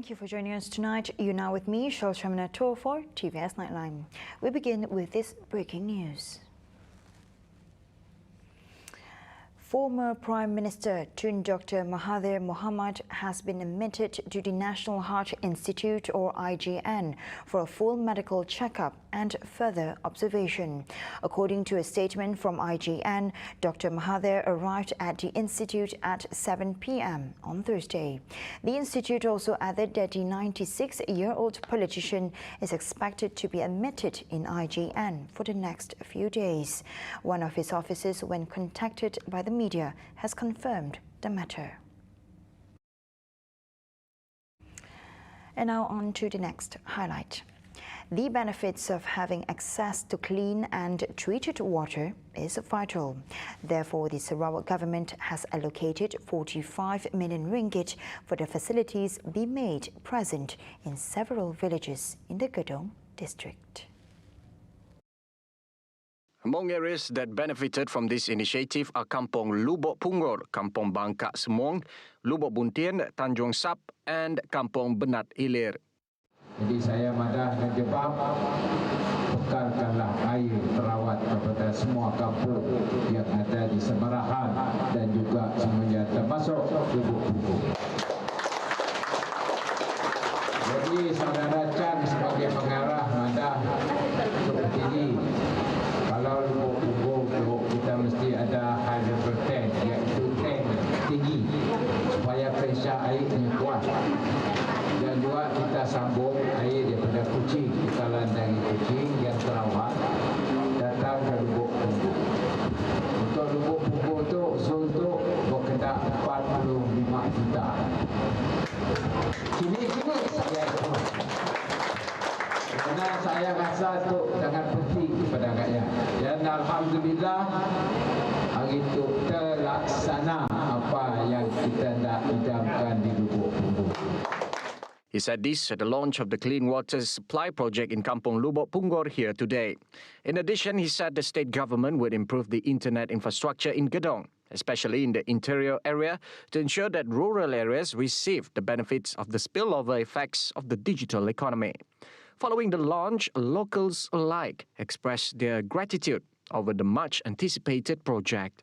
Thank you for joining us tonight. You're now with me, Shamina Tour for TVS Nightline. We begin with this breaking news. Former Prime Minister Tun Dr. Mahathir Mohamad has been admitted to the National Heart Institute or IGN for a full medical checkup and further observation. According to a statement from IGN, Dr. Mahathir arrived at the institute at 7 p.m. on Thursday. The institute also added that the 96-year-old politician is expected to be admitted in IGN for the next few days. One of his officers, when contacted by the media, has confirmed the matter. And now on to the next highlight. The benefits of having access to clean and treated water is vital. Therefore, the Sarawak government has allocated 45 million ringgit for the facilities be made present in several villages in the Gedong district. Among areas that benefited from this initiative are Kampung Lubuk Punggol, Kampung Bangkak Semong, Lubuk Buntian, Tanjung Sap and Kampung Benat Ilir. Jadi saya madah dan jebab bekalkanlah air terawat kepada semua kampung yang ada di Semerahan dan juga semuanya termasuk Lubuk Punggol. Jadi saudara Chan sebagai pengarah madah seperti ini. Kalau Lubuk Punggol kita mesti ada high level tank, iaitu tank tinggi supaya pressure airnya kuat. Dan juga kita sambung air daripada kucing, kita landangi kucing yang terawat datang ke Lubuk Punggol. Untuk Lubuk Punggol itu untuk berkendak 45 juta. Sini saya itu. Karena saya rasa itu sangat penting kepada rakyat. Dan alhamdulillah hari itu terlaksana apa yang kita nak idamkan di Lubuk Punggol. He said this at the launch of the Clean Water Supply Project in Kampung Lubuk Punggol here today. In addition, he said the state government would improve the internet infrastructure in Gedong, especially in the interior area, to ensure that rural areas receive the benefits of the spillover effects of the digital economy. Following the launch, locals alike expressed their gratitude over the much-anticipated project.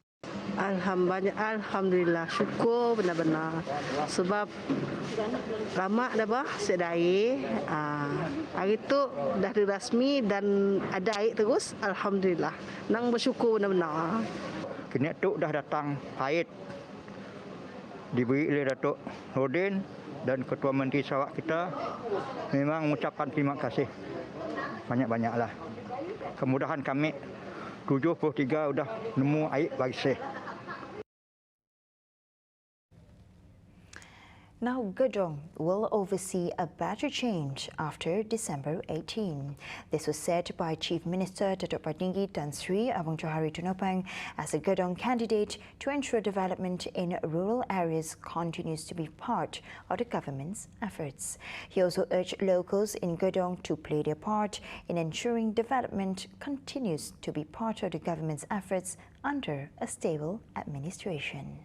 Alhamdulillah, syukur benar-benar sebab lama dah bah sedia air. Hari tu dah dirasmi dan ada air terus. Alhamdulillah, nang bersyukur benar-benar. Kini tu dah datang air diberi oleh Datuk HARDEN dan Ketua Menteri Sarawak kita. Memang mengucapkan terima kasih banyak-banyaklah. Kemudahan kami 73 sudah nemu air bersih. Now, Gedong will oversee a battery change after December 18. This was said by Chief Minister Datuk Patinggi Tan Sri Abang Johari Tunopang as a Gedong candidate to ensure development in rural areas continues to be part of the government's efforts. He also urged locals in Gedong to play their part in ensuring development continues to be part of the government's efforts under a stable administration.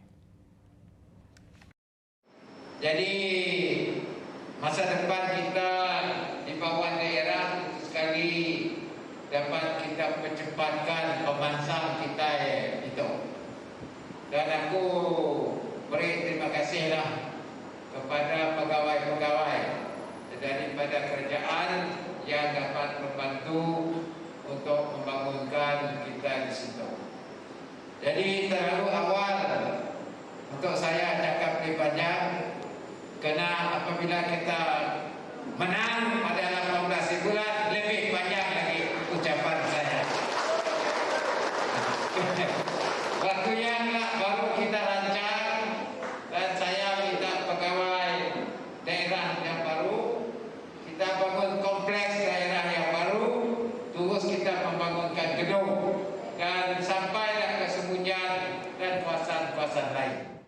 Jadi masa depan kita di bawah daerah sekali dapat kita percepatkan pemansang kita itu. Dan aku beri terima kasihlah kepada pegawai-pegawai daripada kerajaan yang dapat membantu untuk membangunkan kita di situ. Jadi terlalu awal untuk saya cakap lebih banyak. Kerana apabila kita menang pada 18 bulan, lebih banyak lagi ucapan saya. Waktu yang baru kita rancang dan saya minta pegawai daerah yang baru, kita bangun kompleks daerah yang baru, terus kita membangunkan gedung dan sampailah ke Semunyan dan kawasan-kawasan lain.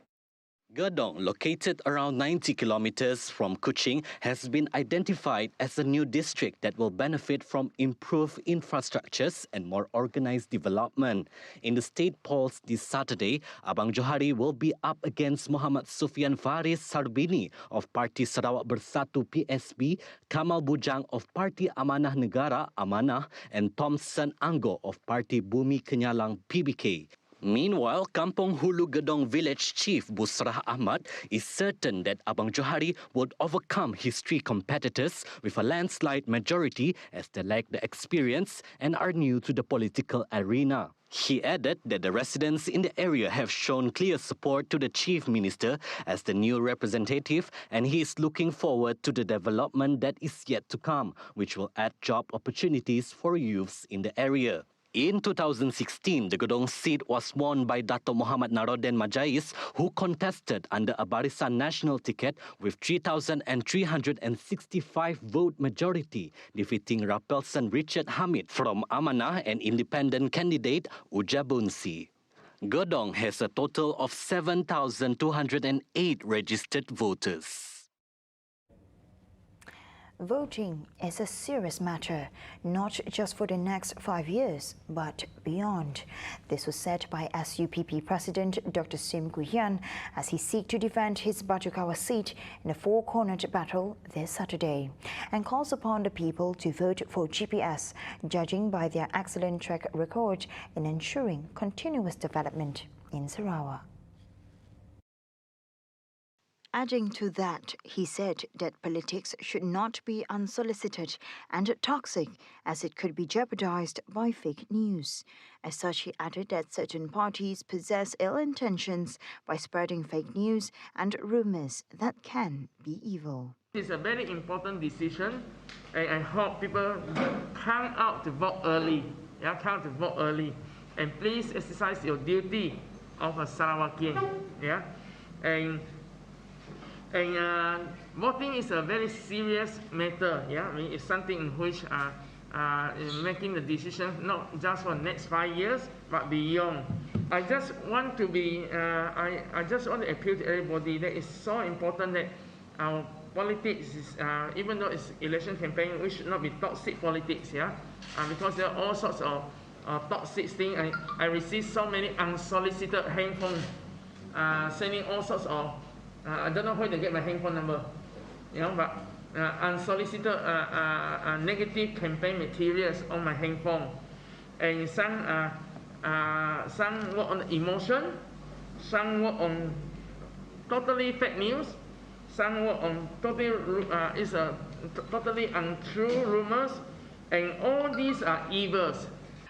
Gedong, located around 90 kilometers from Kuching, has been identified as a new district that will benefit from improved infrastructures and more organized development. In the state polls this Saturday, Abang Johari will be up against Muhammad Sufian Faris Sarbini of Parti Sarawak Bersatu PSB, Kamal Bujang of Parti Amanah Negara Amanah, and Thomson Anggo of Parti Bumi Kenyalang PBK. Meanwhile, Kampung Hulu Gedong village chief Busrah Ahmad is certain that Abang Johari would overcome his three competitors with a landslide majority as they lack the experience and are new to the political arena. He added that the residents in the area have shown clear support to the chief minister as the new representative, and he is looking forward to the development that is yet to come, which will add job opportunities for youths in the area. In 2016, the Gedong seat was won by Datuk Muhammad Naroden Majais, who contested under a Barisan Nasional ticket with 3,365 vote majority, defeating Rapelson Richard Hamid from Amanah and independent candidate Uja Bunsi. Gedong has a total of 7,208 registered voters. Voting is a serious matter, not just for the next 5 years, but beyond. This was said by SUPP President Dr. Sim Guyan as he seeks to defend his Batukawa seat in a four-cornered battle this Saturday, and calls upon the people to vote for GPS, judging by their excellent track record in ensuring continuous development in Sarawak. Adding to that, he said that politics should not be unsolicited and toxic, as it could be jeopardized by fake news. As such, he added that certain parties possess ill intentions by spreading fake news and rumors that can be evil. It's a very important decision, and I hope people come out to vote early. Yeah, come out to vote early, and please exercise your duty of a Sarawakian. Yeah, and voting is a very serious matter. Yeah, I mean, it's something in which making the decision not just for the next 5 years, but beyond. I just want to be. I just want to appeal to everybody that it's so important that our politics is, even though it's election campaign, we should not be toxic politics. Yeah, because there are all sorts of toxic things. I receive so many unsolicited handphones sending all sorts of. I don't know where they get my handphone number, you know, but unsolicited negative campaign materials on my handphone, and some work on emotion, some work on totally fake news, some work on totally untrue rumors, and all these are evils.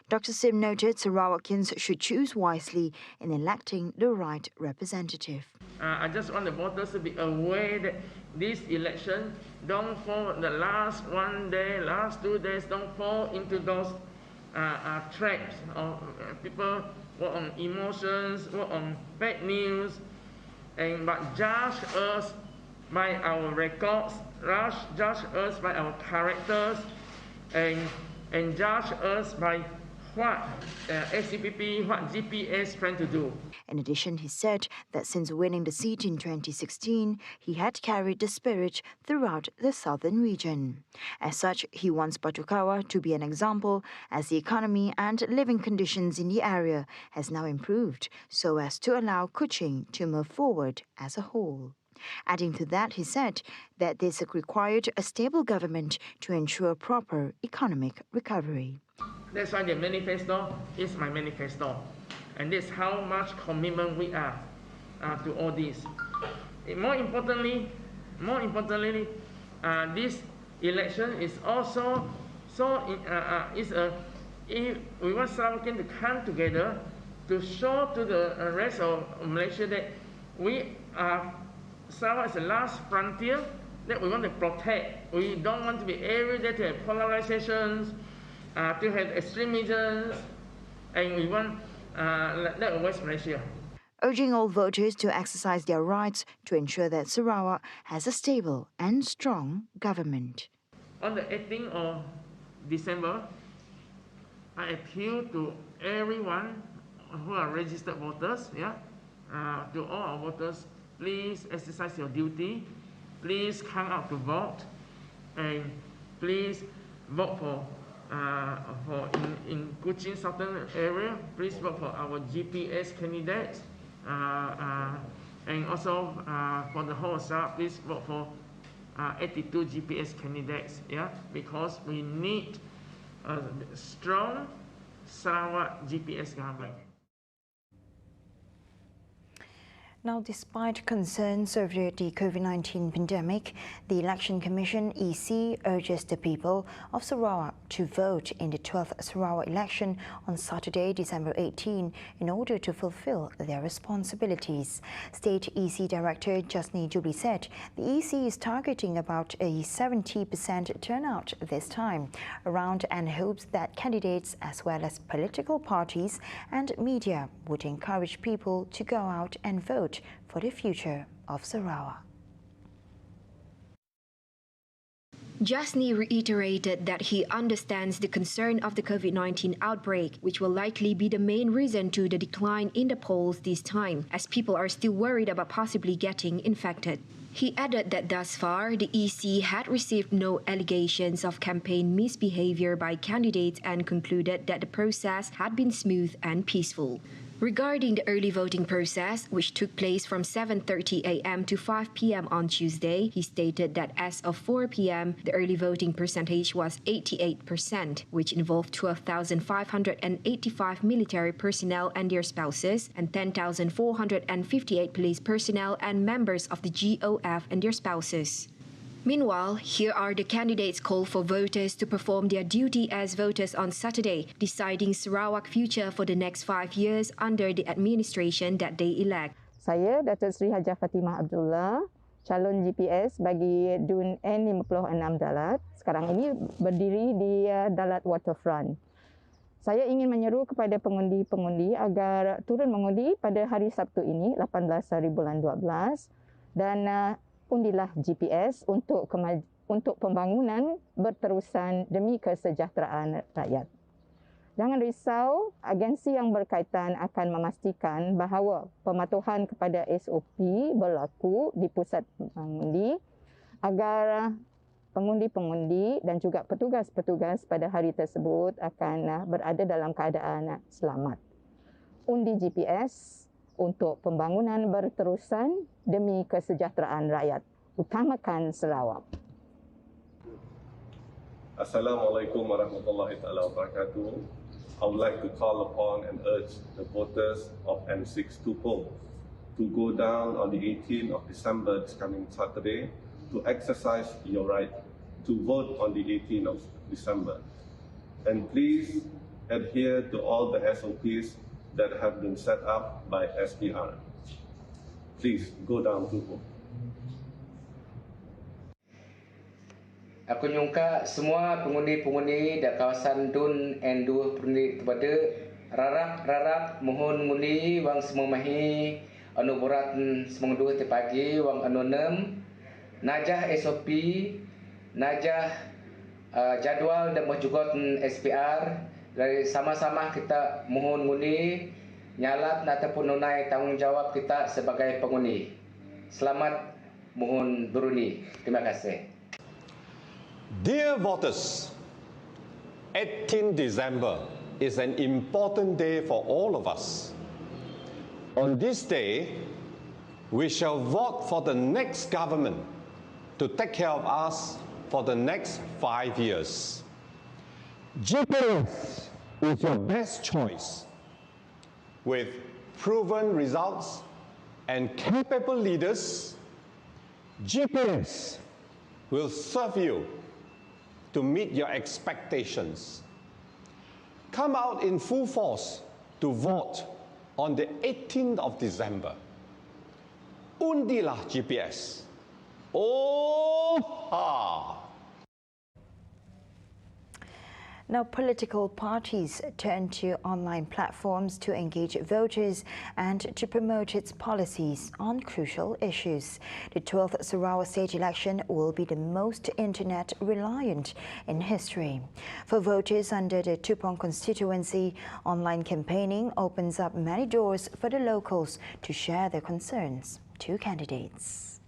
Dr. Sim noted Sarawakians should choose wisely in electing the right representative. I just want the voters to be aware that this election don't fall the last 1 day, last 2 days, don't fall into those traps of people work on emotions, work on fake news, but judge us by our records, judge us by our characters, and judge us by what SCPP, what GPS trying to do. In addition, he said that since winning the seat in 2016, he had carried the spirit throughout the southern region. As such, he wants Batukawa to be an example, as the economy and living conditions in the area has now improved, so as to allow Kuching to move forward as a whole. Adding to that, he said that this required a stable government to ensure proper economic recovery. That's why the manifesto is my manifesto. And this is how much commitment we are to all this. More importantly, this election is also we want Sarawakian to come together to show to the rest of Malaysia that we are Sarawak is the last frontier that we want to protect. We don't want to be every day to have polarizations, to have extremisms, and we want that West Malaysia. Urging all voters to exercise their rights to ensure that Sarawak has a stable and strong government. On the 18th of December, I appeal to everyone who are registered voters, to all our voters, please exercise your duty. Please come out to vote, and please vote for in Kuching Southern area. Please vote for our GPS candidates, and also for the whole Sarawak, please vote for 82 GPS candidates. Yeah, because we need a strong Sarawak GPS government. Now, despite concerns over the COVID-19 pandemic, the Election Commission (EC) urges the people of Sarawak to vote in the 12th Sarawak election on Saturday, December 18, in order to fulfill their responsibilities. State EC Director Jasni Jubli said the EC is targeting about a 70% turnout this time around, and hopes that candidates as well as political parties and media would encourage people to go out and vote for the future of Sarawak. Jasni reiterated that he understands the concern of the COVID-19 outbreak, which will likely be the main reason to the decline in the polls this time, as people are still worried about possibly getting infected. He added that thus far, the EC had received no allegations of campaign misbehavior by candidates and concluded that the process had been smooth and peaceful. Regarding the early voting process, which took place from 7:30 a.m. to 5 p.m. on Tuesday, he stated that as of 4 p.m., the early voting percentage was 88%, which involved 12,585 military personnel and their spouses, and 10,458 police personnel and members of the GOF and their spouses. Meanwhile, here are the candidates' call for voters to perform their duty as voters on Saturday, deciding Sarawak future for the next 5 years under the administration that they elect. Saya, Datuk Seri Hajah Fatimah Abdullah, calon GPS bagi DUN N56 Dalat. Sekarang ini berdiri di Dalat Waterfront. Saya ingin menyeru kepada pengundi-pengundi agar turun mengundi pada hari Sabtu ini, 18 hari bulan 12, dan undilah GPS untuk pembangunan berterusan demi kesejahteraan rakyat. Jangan risau, agensi yang berkaitan akan memastikan bahawa pematuhan kepada SOP berlaku di pusat mengundi agar pengundi-pengundi dan juga petugas-petugas pada hari tersebut akan berada dalam keadaan selamat. Undi GPS untuk pembangunan berterusan demi kesejahteraan rakyat. Utamakan Sarawak. Assalamualaikum warahmatullahi wabarakatuh. I would like to call upon and urge the voters of M6 to go down on the 18th of December, this coming Saturday, to exercise your right to vote on the 18th of December. And please adhere to all the SOPs that have been set up by SPR. Please go down to vote. Aku nyungka semua pengundi-pengundi di kawasan DUN N2 kepada rarak mohon ngundi wang semua mahi anu berat semua dua ti pagi wang anu 6 najah SOP najah jadual dan juga SPR. Dari sama-sama kita mohon ngundi nyalat ataupun nunai tanggungjawab kita sebagai pengundi. Selamat mohon berundi. Terima kasih. Dear voters, 18 December is an important day for all of us. On this day, we shall vote for the next government to take care of us for the next 5 years. GPS is your best choice. With proven results and capable leaders, GPS will serve you to meet your expectations. Come out in full force to vote on the 18th of December. Undilah GPS. Oh ha! Now, political parties turn to online platforms to engage voters and to promote its policies on crucial issues. The 12th Sarawak state election will be the most internet-reliant in history. For voters under the Tupong constituency, online campaigning opens up many doors for the locals to share their concerns. two candidates.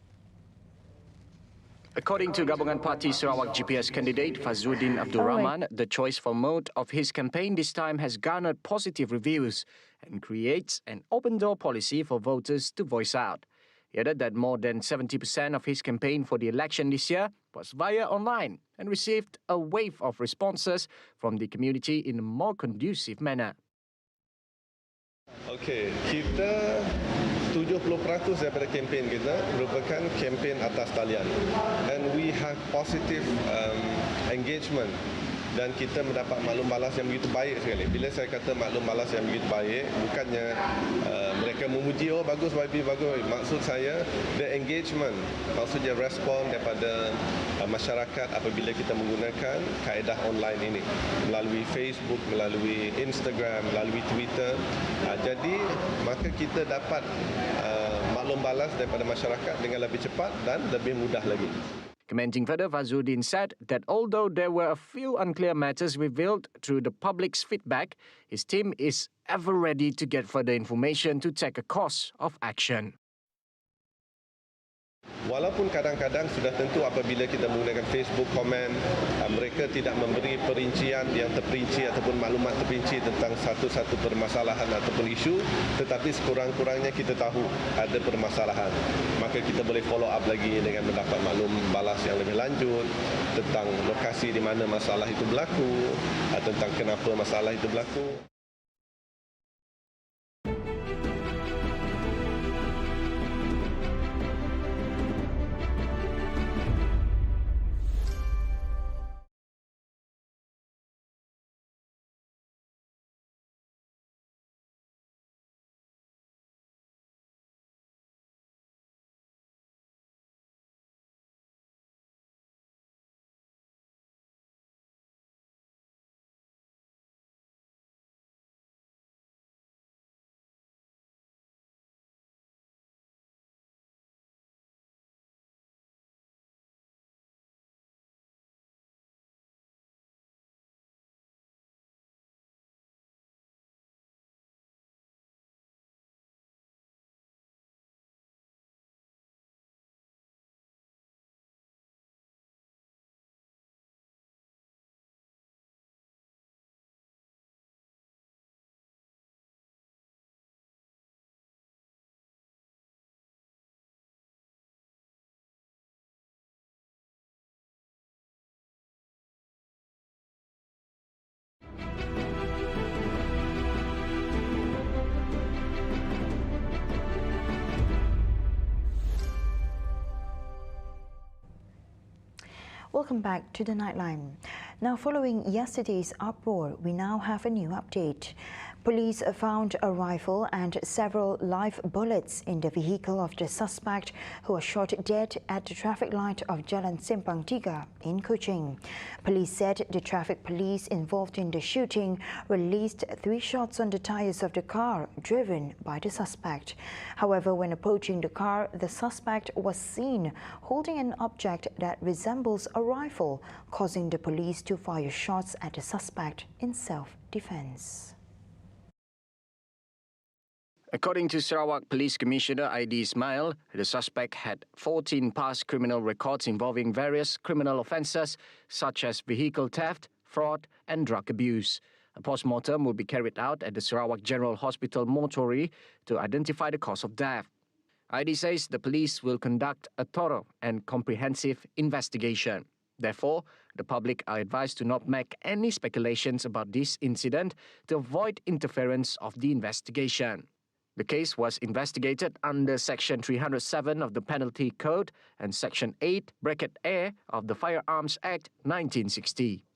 According to Gabungan Party Sarawak GPS candidate Fazruddin Abdul Rahman, the choice for mode of his campaign this time has garnered positive reviews and creates an open-door policy for voters to voice out. He added that more than 70% of his campaign for the election this year was via online and received a wave of responses from the community in a more conducive manner. Okey, kita 70% daripada kempen kita merupakan kempen atas talian, and we have positive engagement dan kita mendapat maklum balas yang begitu baik sekali. Bila saya kata maklum balas yang begitu baik, bukannya mereka memuji, oh bagus, YB bagus. Maksud saya, the engagement, maksudnya respon daripada masyarakat apabila kita menggunakan kaedah online ini. Melalui Facebook, melalui Instagram, melalui Twitter. Jadi, maka kita dapat maklum balas daripada masyarakat dengan lebih cepat dan lebih mudah lagi. Commenting further, Fazruddin said that although there were a few unclear matters revealed through the public's feedback, his team is ever ready to get further information to take a course of action. Walaupun kadang-kadang sudah tentu apabila kita menggunakan Facebook komen, mereka tidak memberi perincian yang terperinci ataupun maklumat terperinci tentang satu-satu permasalahan ataupun isu, tetapi sekurang-kurangnya kita tahu ada permasalahan. Maka kita boleh follow up lagi dengan mendapat maklum balas yang lebih lanjut tentang lokasi di mana masalah itu berlaku, tentang kenapa masalah itu berlaku. Welcome back to the Nightline. Now, following yesterday's uproar, we now have a new update. Police found a rifle and several live bullets in the vehicle of the suspect who was shot dead at the traffic light of Jalan Simpang TIGA in Kuching. Police said the traffic police involved in the shooting released 3 shots on the tires of the car driven by the suspect. However, when approaching the car, the suspect was seen holding an object that resembles a rifle, causing the police to fire shots at the suspect in self-defense. According to Sarawak Police Commissioner ID Ismail, the suspect had 14 past criminal records involving various criminal offences such as vehicle theft, fraud and drug abuse. A post-mortem will be carried out at the Sarawak General Hospital mortuary to identify the cause of death. ID says the police will conduct a thorough and comprehensive investigation. Therefore, the public are advised to not make any speculations about this incident to avoid interference of the investigation. The case was investigated under Section 307 of the Penalty Code and Section 8(a) of the Firearms Act 1960.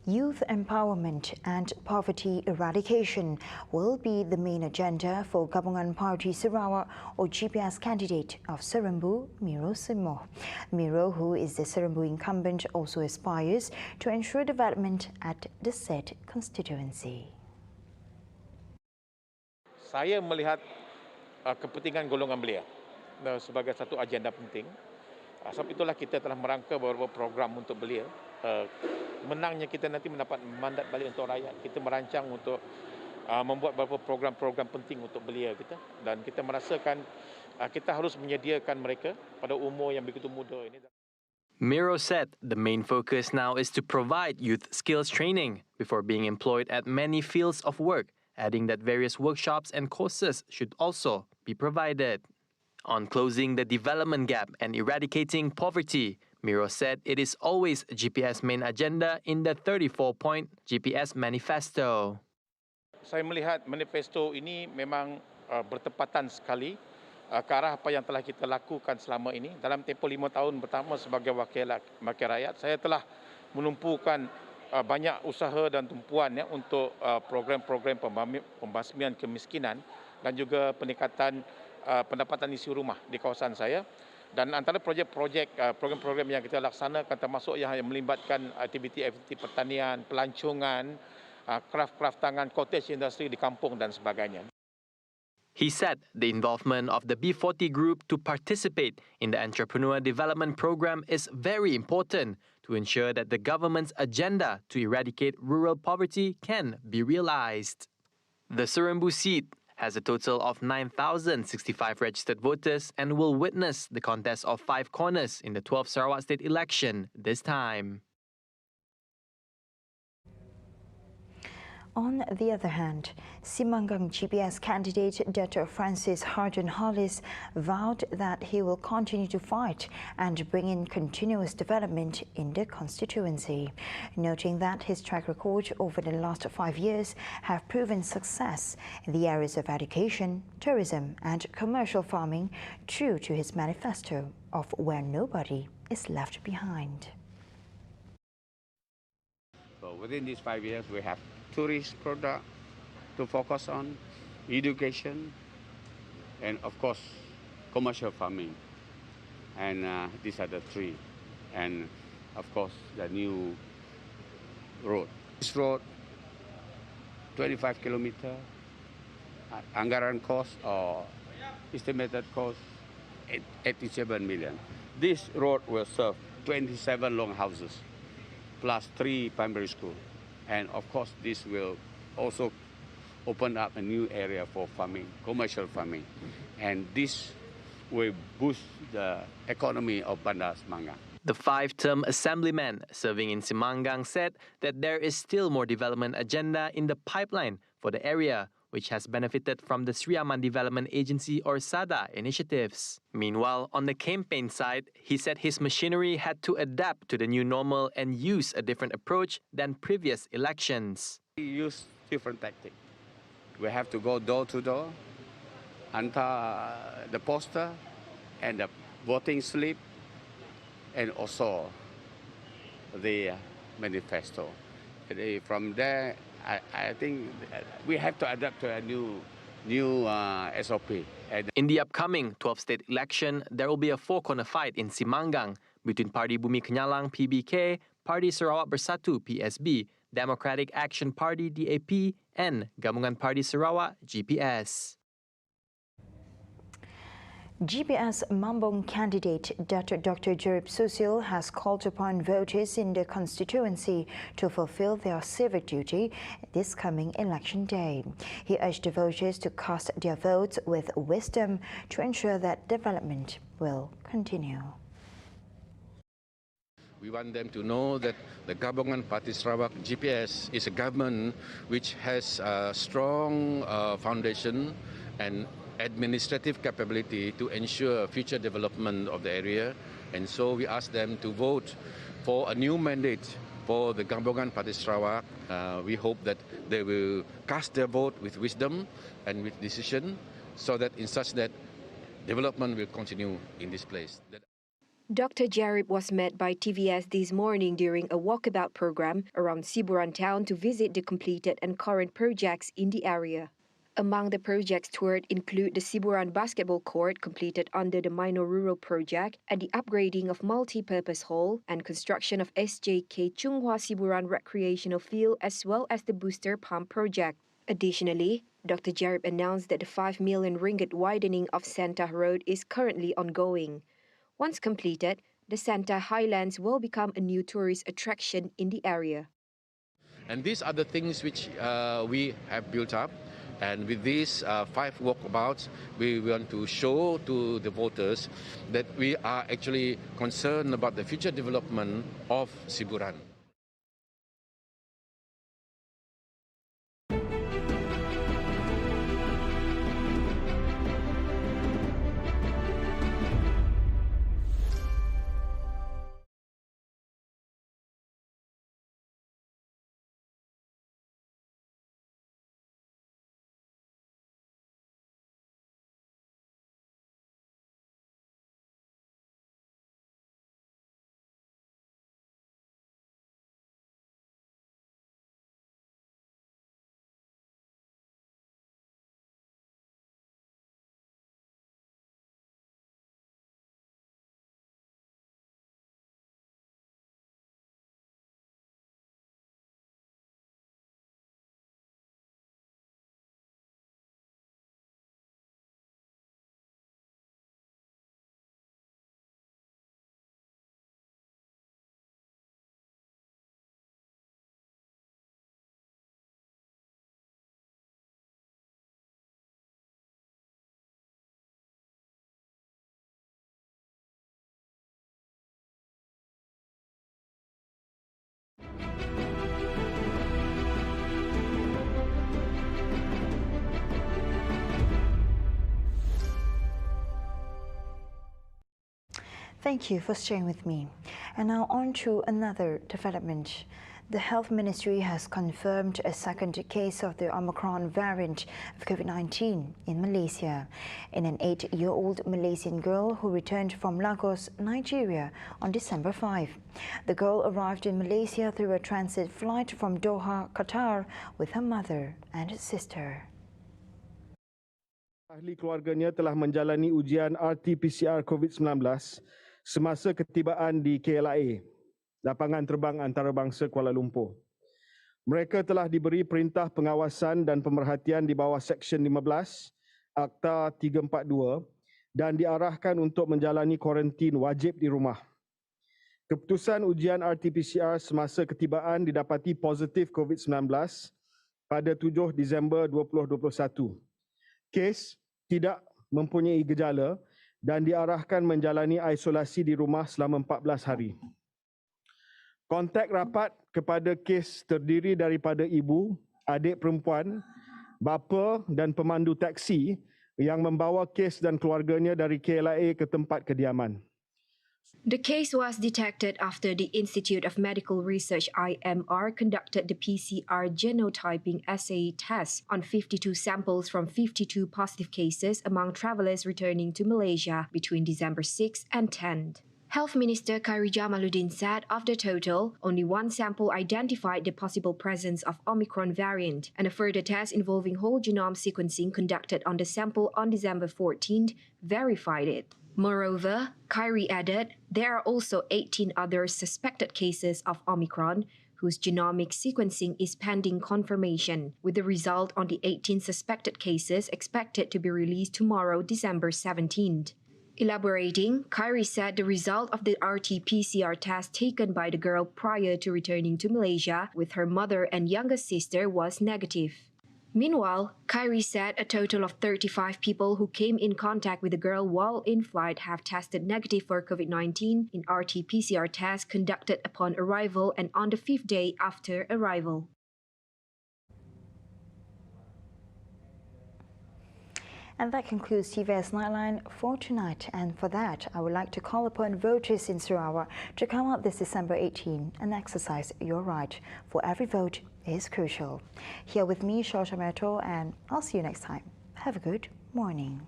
Youth empowerment and poverty eradication will be the main agenda for Gabungan Party Sarawak or GPS candidate of Serembu, Miro Simoh. Miro, who is the Serembu incumbent, also aspires to ensure development at the said constituency. Saya melihat kepentingan golongan belia sebagai satu agenda penting. Sebab itulah kita telah merangka beberapa program untuk belia. Menangnya kita nanti mendapat mandat balik untuk rakyat. Kita merancang untuk membuat beberapa program-program penting untuk belia kita, dan kita merasakan kita harus menyediakan mereka pada umur yang begitu muda ini. Miro said the main focus now is to provide youth skills training before being employed at many fields of work, adding that various workshops and courses should also be provided. On closing the development gap and eradicating poverty, Miro said it is always GPS main agenda in the 34-point GPS manifesto. Saya melihat manifesto ini memang bertepatan sekali ke arah apa yang telah kita lakukan selama ini. Dalam tempoh 5 tahun pertama sebagai wakil rakyat, saya telah menumpukan banyak usaha dan tumpuan untuk program-program pembasmian kemiskinan dan juga peningkatan pendapatan isi rumah di kawasan saya. Dan antara program-program yang kita laksanakan termasuk yang melibatkan aktiviti-aktiviti pertanian, pelancongan, kraft tangan, cottage industry di kampung dan sebagainya. He said the involvement of the B40 group to participate in the Entrepreneur Development Program is very important to ensure that the government's agenda to eradicate rural poverty can be realized. The Serembu seat has a total of 9,065 registered voters and will witness the contest of 5 corners in the 12th Sarawak State election this time. On the other hand, Simpangang GPS candidate Datuk Francis Harden HOLLIS vowed that he will continue to fight and bring in continuous development in the constituency, noting that his track record over the last 5 years have proven success in the areas of education, tourism and commercial farming, true to his manifesto of where nobody is left behind. So within these 5 years, we have tourist product to focus on, education, and of course, commercial farming. And these are the 3. And of course, the new road. This road, 25 kilometers, anggaran cost or estimated cost, 87 million. This road will serve 27 long houses, plus 3 primary schools. And of course, this will also open up a new area for farming, commercial farming. And this will boost the economy of Bandar Semangang. The 5-term assemblyman serving in Simpangang said that there is still more development agenda in the pipeline for the area, which has benefited from the Sri Aman Development Agency or SADA initiatives. Meanwhile, on the campaign side, he said his machinery had to adapt to the new normal and use a different approach than previous elections. We use different tactics. We have to go door to door, enter the poster and the voting slip, and also the manifesto. From there, I think we have to adapt to a new SOP. In the upcoming 12th state election, there will be a 4-corner fight in Simpangang between Parti Bumi Kenyalang (PBK), Parti Sarawak Bersatu (PSB), Democratic Action Party (DAP), and Gabungan Parti Sarawak (GPS). GPS Mambong candidate Dr. Jerib Susil has called upon voters in the constituency to fulfill their civic duty this coming election day. He urged the voters to cast their votes with wisdom to ensure that development will continue. We want them to know that the Gabungan Parti Sarawak GPS is a government which has a strong foundation and administrative capability to ensure future development of the area, and so we ask them to vote for a new mandate for the Gabungan Parti Sarawak. We hope that they will cast their vote with wisdom and with decision, so that in such that development will continue in this place. Dr. Jerib was met by TVS this morning during a walkabout program around Siburan town to visit the completed and current projects in the area. Among the projects toured include the Siburan basketball court completed under the Minor Rural project and the upgrading of multi-purpose hall and construction of SJK Chunghwa Siburan recreational field as well as the booster pump project. Additionally, Dr. Jerib announced that the 5 million ringgit widening of Santa Road is currently ongoing. Once completed, the Santa Highlands will become a new tourist attraction in the area. And these are the things which we have built up. And with these 5 walkabouts, we want to show to the voters that we are actually concerned about the future development of Siburan. Thank you for staying with me. And now on to another development. The Health Ministry has confirmed a second case of the Omicron variant of COVID-19 in Malaysia in an 8-year-old Malaysian girl who returned from Lagos, Nigeria on December 5. The girl arrived in Malaysia through a transit flight from Doha, Qatar with her mother and sister. Ahli keluarganya telah menjalani ujian RT-PCR COVID-19 semasa ketibaan di KLIA, lapangan terbang antarabangsa Kuala Lumpur. Mereka telah diberi perintah pengawasan dan pemerhatian di bawah Seksyen 15 Akta 342 dan diarahkan untuk menjalani kuarantin wajib di rumah. Keputusan ujian RT-PCR semasa ketibaan didapati positif COVID-19 pada 7 Disember 2021. Kes tidak mempunyai gejala dan diarahkan menjalani isolasi di rumah selama 14 hari. Kontak rapat kepada kes terdiri daripada ibu, adik perempuan, bapa dan pemandu taksi yang membawa kes dan keluarganya dari KLIA ke tempat kediaman. The case was detected after the Institute of Medical Research IMR conducted the PCR genotyping assay test on 52 samples from 52 positive cases among travellers returning to Malaysia between December 6 and 10. Health Minister Khairi Jamaluddin said of the total, only one sample identified the possible presence of Omicron variant, and a further test involving whole genome sequencing conducted on the sample on December 14th verified it. Moreover, Khairi added, there are also 18 other suspected cases of Omicron whose genomic sequencing is pending confirmation, with the result on the 18 suspected cases expected to be released tomorrow, December 17th. Elaborating, Khairi said the result of the RT-PCR test taken by the girl prior to returning to Malaysia with her mother and younger sister was negative. Meanwhile, Khairi said a total of 35 people who came in contact with the girl while in flight have tested negative for COVID-19 in RT-PCR tests conducted upon arrival and on the 5th day after arrival. And that concludes TVS Nightline for tonight. And for that, I would like to call upon voters in Sarawak to come out this December 18 and exercise your right, for every vote is crucial. Here with me, Shosha Meto, and I'll see you next time. Have a good morning.